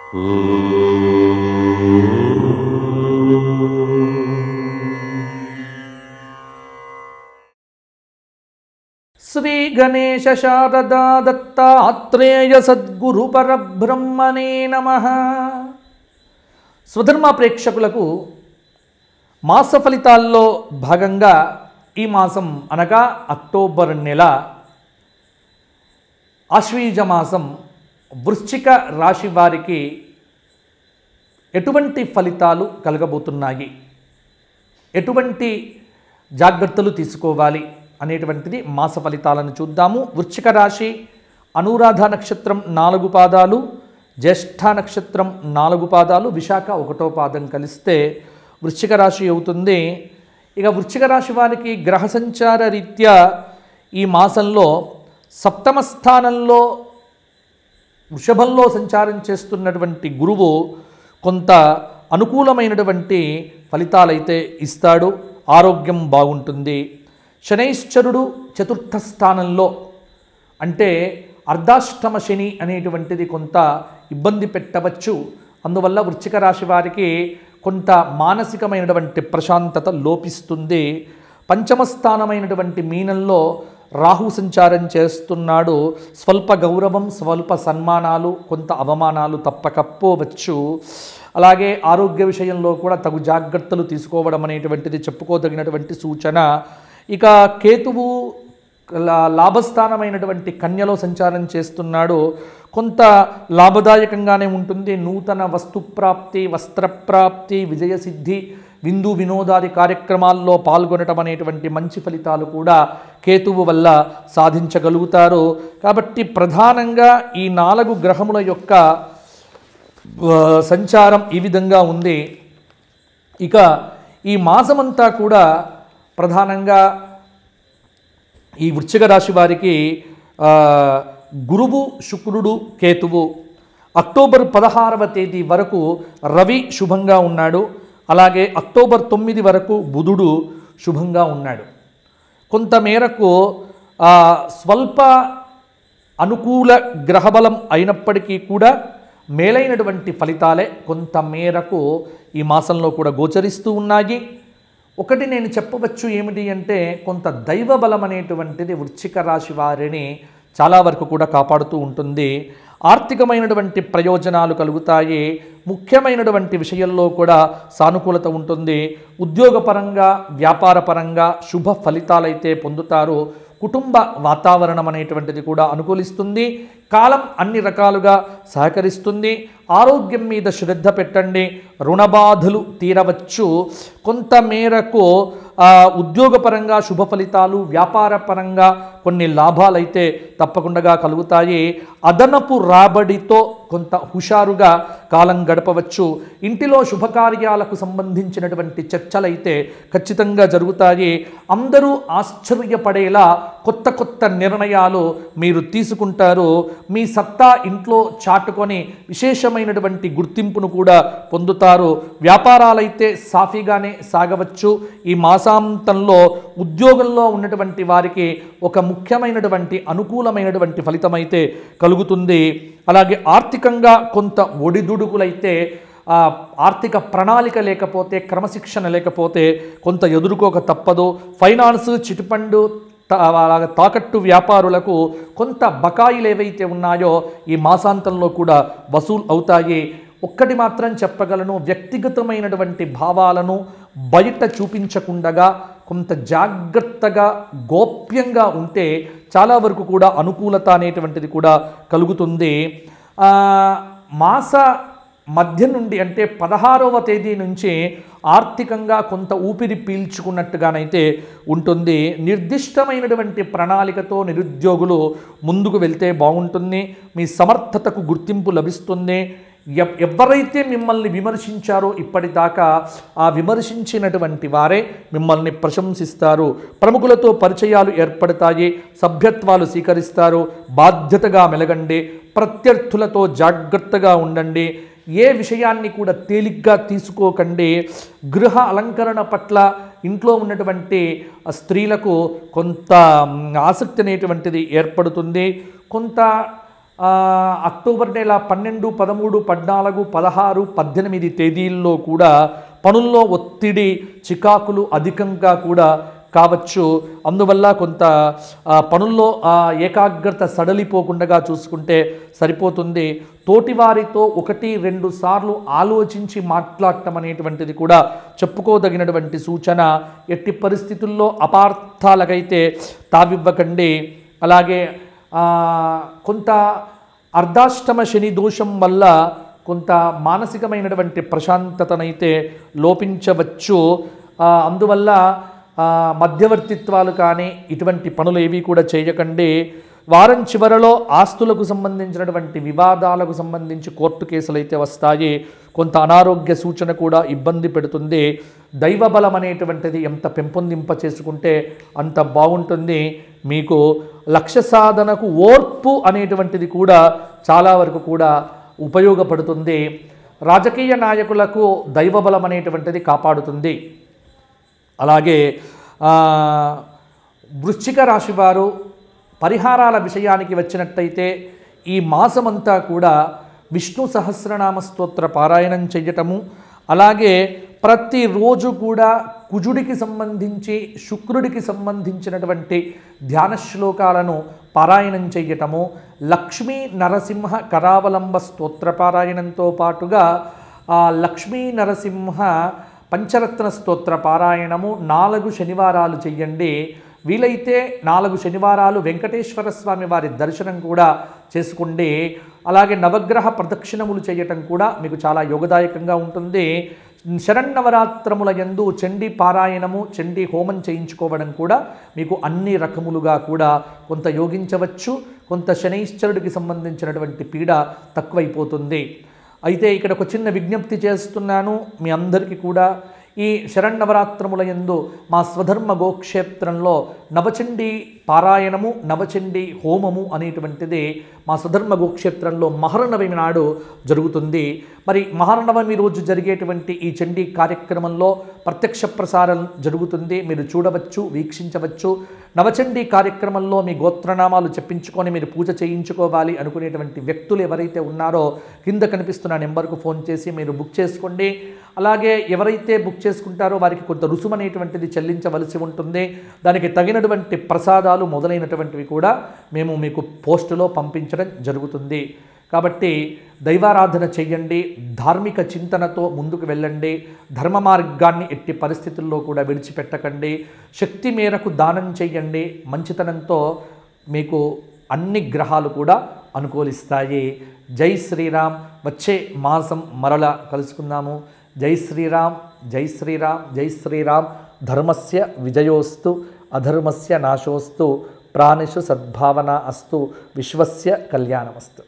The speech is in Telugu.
శ్రీ గణేశ శారదా దత్తాత్రేయ సద్గురు పరబ్రహ్మణే నమః. స్వధర్మ ప్రేక్షకులకు మాస ఫలితాల్లో భాగంగా ఈ మాసం అనగా అక్టోబర్ నెల ఆశ్వీజ మాసం వృశ్చిక రాశి వారికి ఎటువంటి ఫలితాలు కలగబోతున్నాయి, ఎటువంటి జాగ్రత్తలు తీసుకోవాలి అనేటువంటిది మాస ఫలితాలను చూద్దాము. వృశ్చిక రాశి అనురాధ నక్షత్రం 4 పాదాలు, జ్యేష్ఠ నక్షత్రం 4 పాదాలు, విశాఖ 1వ పాదం కలిస్తే వృశ్చిక రాశి అవుతుంది. ఇక వృశ్చిక రాశి వారికి గ్రహ సంచార రీత్యా ఈ మాసంలో సప్తమ స్థానంలో వృషభంలో సంచారం చేస్తున్నటువంటి గురువు కొంత అనుకూలమైనటువంటి ఫలితాలైతే ఇస్తాడు. ఆరోగ్యం బాగుంటుంది. శనైశ్చరుడు చతుర్థ స్థానంలో అంటే అర్ధాష్టమ శని అనేటువంటిది కొంత ఇబ్బంది పెట్టవచ్చు. అందువల్ల వృశ్చిక రాశి వారికి కొంత మానసికమైనటువంటి ప్రశాంతత లోపిస్తుంది. పంచమ స్థానమైనటువంటి మీనంలో రాహు సంచారం చేస్తున్నాడు. స్వల్ప గౌరవం, స్వల్ప సన్మానాలు, కొంత అవమానాలు తప్పకపోవచ్చు. అలాగే ఆరోగ్య విషయంలో కూడా తగు జాగ్రత్తలు తీసుకోవడం అనేటువంటిది చెప్పుకోదగినటువంటి సూచన. ఇక కేతువు లాభస్థానమైనటువంటి కన్యలో సంచారం చేస్తున్నాడు. కొంత లాభదాయకంగానే ఉంటుంది. నూతన వస్తుప్రాప్తి, వస్త్రప్రాప్తి, విజయసిద్ధి, విందు వినోదాది కార్యక్రమాల్లో పాల్గొనటం అనేటువంటి మంచి ఫలితాలు కూడా కేతువు వల్ల సాధించగలుగుతారు. కాబట్టి ప్రధానంగా ఈ 4 గ్రహముల యొక్క సంచారం ఈ విధంగా ఉంది. ఇక ఈ మాసమంతా కూడా ప్రధానంగా ఈ వృశ్చిక రాశి వారికి గురువు, శుక్రుడు, కేతువు అక్టోబర్ 16వ తేదీ వరకు రవి శుభంగా ఉన్నాడు. అలాగే అక్టోబర్ 9 వరకు బుధుడు శుభంగా ఉన్నాడు. కొంతమేరకు స్వల్ప అనుకూల గ్రహబలం అయినప్పటికీ కూడా మేలైనటువంటి ఫలితాలే కొంతమేరకు ఈ మాసంలో కూడా గోచరిస్తూ ఉన్నాయి. ఒకటి నేను చెప్పవచ్చు ఏమిటి అంటే కొంత దైవ బలం అనేటువంటిది వృశ్చిక రాశి వారిని చాలా వరకు కూడా కాపాడుతూ ఉంటుంది. ఆర్థికమైనటువంటి ప్రయోజనాలు కలుగుతాయి. ముఖ్యమైనటువంటి విషయంలో కూడా సానుకూలత ఉంటుంది. ఉద్యోగపరంగా, వ్యాపారపరంగా శుభ ఫలితాలైతే పొందుతారు. కుటుంబ వాతావరణం అనేటువంటిది కూడా అనుకూలిస్తుంది. కాలం అన్ని రకాలుగా సహకరిస్తుంది. ఆరోగ్యం మీద శ్రద్ధ పెట్టండి. రుణబాధలు తీరవచ్చు. కొంతమేరకు ఉద్యోగపరంగా శుభ ఫలితాలు, వ్యాపారపరంగా కొన్ని లాభాలైతే తప్పకుండా కలుగుతాయి. అదనపు రాబడితో కొంత హుషారుగా కాలం గడపవచ్చు. ఇంటిలో శుభకార్యాలకు సంబంధించినటువంటి చర్చలైతే ఖచ్చితంగా జరుగుతాయి. అందరూ ఆశ్చర్యపడేలా కొత్త కొత్త నిర్ణయాలు మీరు తీసుకుంటారు. మీ సత్తా ఇంట్లో చాటుకొని విశేషమైనటువంటి గుర్తింపును కూడా పొందుతారు. వ్యాపారాలైతే సాఫీగానే సాగవచ్చు. ఈ మాసాంతంలో ఉద్యోగంలో ఉన్నటువంటి వారికి ఒక ముఖ్యమైనటువంటి అనుకూలమైనటువంటి ఫలితం అయితే కలుగుతుంది. అలాగే ఆర్థికంగా కొంత ఒడిదుడుకులైతే ఆర్థిక ప్రణాళిక లేకపోతే, క్రమశిక్షణ లేకపోతే కొంత ఎదుర్కోక తప్పదు. ఫైనాన్స్, చిట్ఫండ్, తాకట్టు వ్యాపారులకు కొంత బకాయిలు ఏవైతే ఉన్నాయో ఈ మాసాంతంలో కూడా వసూలు అవుతాయి. ఒక్కటి మాత్రం చెప్పగలను, వ్యక్తిగతమైనటువంటి భావాలను బయట చూపించకుండా కొంత జాగ్రత్తగా గోప్యంగా ఉంటే చాలా వరకు కూడా అనుకూలత అనేటువంటిది కూడా కలుగుతుంది. మాస మధ్య నుండి అంటే 16వ తేదీ నుంచి ఆర్థికంగా కొంత ఊపిరి పీల్చుకున్నట్టుగానైతే ఉంటుంది. నిర్దిష్టమైనటువంటి ప్రణాళికతో నిరుద్యోగులు ముందుకు వెళ్తే బాగుంటుంది. మీ సమర్థతకు గుర్తింపు లభిస్తుంది. ఎవరైతే మిమ్మల్ని విమర్శించారో ఇప్పటిదాకా ఆ విమర్శించినటువంటి వారే మిమ్మల్ని ప్రశంసిస్తారు. ప్రముఖులతో పరిచయాలు ఏర్పడతాయి. సభ్యత్వాలు స్వీకరిస్తారు. బాధ్యతగా మెలగండి. ప్రత్యర్థులతో జాగ్రత్తగా ఉండండి. ఏ విషయాన్ని కూడా తేలిగ్గా తీసుకోకండి. గృహ అలంకరణ పట్ల ఇంట్లో ఉన్నటువంటి స్త్రీలకు కొంత ఆసక్తి అనేటువంటిది ఏర్పడుతుంది. కొంత అక్టోబర్ నెల 12, 13, 14, 16, 18 తేదీల్లో కూడా పనుల్లో ఒత్తిడి చికాకులు అధికంగా కూడా కావచ్చు. అందువల్ల కొంత పనుల్లో ఏకాగ్రత సడలిపోకుండా చూసుకుంటే సరిపోతుంది. తోటివారితో 1-2 సార్లు ఆలోచించి మాట్లాడటం అనేటువంటిది కూడా చెప్పుకోదగినటువంటి సూచన. ఎట్టి పరిస్థితుల్లో అపార్థాలకైతే తావివ్వకండి. అలాగే కొంత అర్ధాష్టమ శని దోషం వల్ల కొంత మానసికమైనటువంటి ప్రశాంతతనైతే లోపించవచ్చు. అందువల్ల మధ్యవర్తిత్వాలు కానీ ఇటువంటి పనులు ఏవి కూడా చేయకండి. వారం చివరలో ఆస్తులకు సంబంధించినటువంటి వివాదాలకు సంబంధించి కోర్టు కేసులు అయితే వస్తాయి. కొంత అనారోగ్య సూచన కూడా ఇబ్బంది పెడుతుంది. దైవబలం అనేటువంటిది ఎంత పెంపొందింప చేసుకుంటే అంత బాగుంటుంది. మీకు లక్ష్య సాధనకు ఓర్పు అనేటువంటిది కూడా చాలా వరకు కూడా ఉపయోగపడుతుంది. రాజకీయ నాయకులకు దైవబలం అనేటువంటిది కాపాడుతుంది. అలాగే వృశ్చిక రాశి వారు పరిహారాల విషయానికి వచ్చినట్టయితే ఈ మాసమంతా కూడా విష్ణు సహస్రనామ స్తోత్ర పారాయణం చెయ్యటము, అలాగే ప్రతిరోజు కూడా కుజుడికి సంబంధించి శుక్రుడికి సంబంధించినటువంటి ధ్యాన శ్లోకాలను పారాయణం చెయ్యటము, లక్ష్మీ నరసింహ కరావలంబ స్తోత్ర పారాయణంతో పాటుగా లక్ష్మీ నరసింహ పంచరత్న స్తోత్ర పారాయణము 4 శనివారాలు చెయ్యండి. వీలైతే 4 శనివారాలు వెంకటేశ్వర స్వామి వారి దర్శనం కూడా చేసుకోండి. అలాగే నవగ్రహ ప్రదక్షిణములు చేయటం కూడా మీకు చాలా యోగదాయకంగా ఉంటుంది. శరన్నవరాత్రముల యందు చండీ పారాయణము, చండీ హోమం చేయించుకోవడం కూడా మీకు అన్ని రకములుగా కూడా కొంత యోగించవచ్చు. కొంత శనైశ్చరుడికి సంబంధించినటువంటి పీడ తక్కువైపోతుంది. అయితే ఇక్కడ ఒక చిన్న విజ్ఞప్తి చేస్తున్నాను మీ అందరికీ కూడా. ఈ శరన్నవరాత్రముల యందు మా స్వధర్మ గోక్షేత్రంలో నవచండీ పారాయణము, నవచండీ హోమము అనేటువంటిది మా స్వధర్మ గోక్షేత్రంలో మహర్నవమి నాడు జరుగుతుంది. మరి మహర్నవమి రోజు జరిగేటువంటి ఈ చండీ కార్యక్రమంలో ప్రత్యక్ష ప్రసారం జరుగుతుంది. మీరు చూడవచ్చు, వీక్షించవచ్చు. నవచండీ కార్యక్రమంలో మీ గోత్రనామాలు చెప్పించుకొని మీరు పూజ చేయించుకోవాలి అనుకునేటువంటి వ్యక్తులు ఎవరైతే ఉన్నారో కింద కనిపిస్తున్న నెంబర్కు ఫోన్ చేసి మీరు బుక్ చేసుకోండి. అలాగే ఎవరైతే బుక్ చేసుకుంటారో వారికి కొంత రుసుము అనేటువంటిది చెల్లించవలసి ఉంటుంది. దానికి తగినటువంటి ప్రసాదాలు మొదలైనటువంటివి కూడా మేము మీకు పోస్టులో పంపించడం జరుగుతుంది. కాబట్టి దైవారాధన చెయ్యండి, ధార్మిక చింతనతో ముందుకు వెళ్ళండి, ధర్మ మార్గాన్ని ఎట్టి పరిస్థితుల్లో కూడా విడిచిపెట్టకండి, శక్తి మేరకు దానం చెయ్యండి. మంచితనంతో మీకు అన్ని గ్రహాలు కూడా అనుకూలిస్తాయి. జై శ్రీరామ్. వచ్చే మాసం మరలా కలుసుకుందాము. జై శ్రీరామ్, జై శ్రీరామ్, జై శ్రీరామ్. ధర్మస్య విజయోస్తు, అధర్మస్య నాశోస్తు, ప్రాణిషు సద్భావన అస్తు, విశ్వస్య కళ్యాణమస్తు.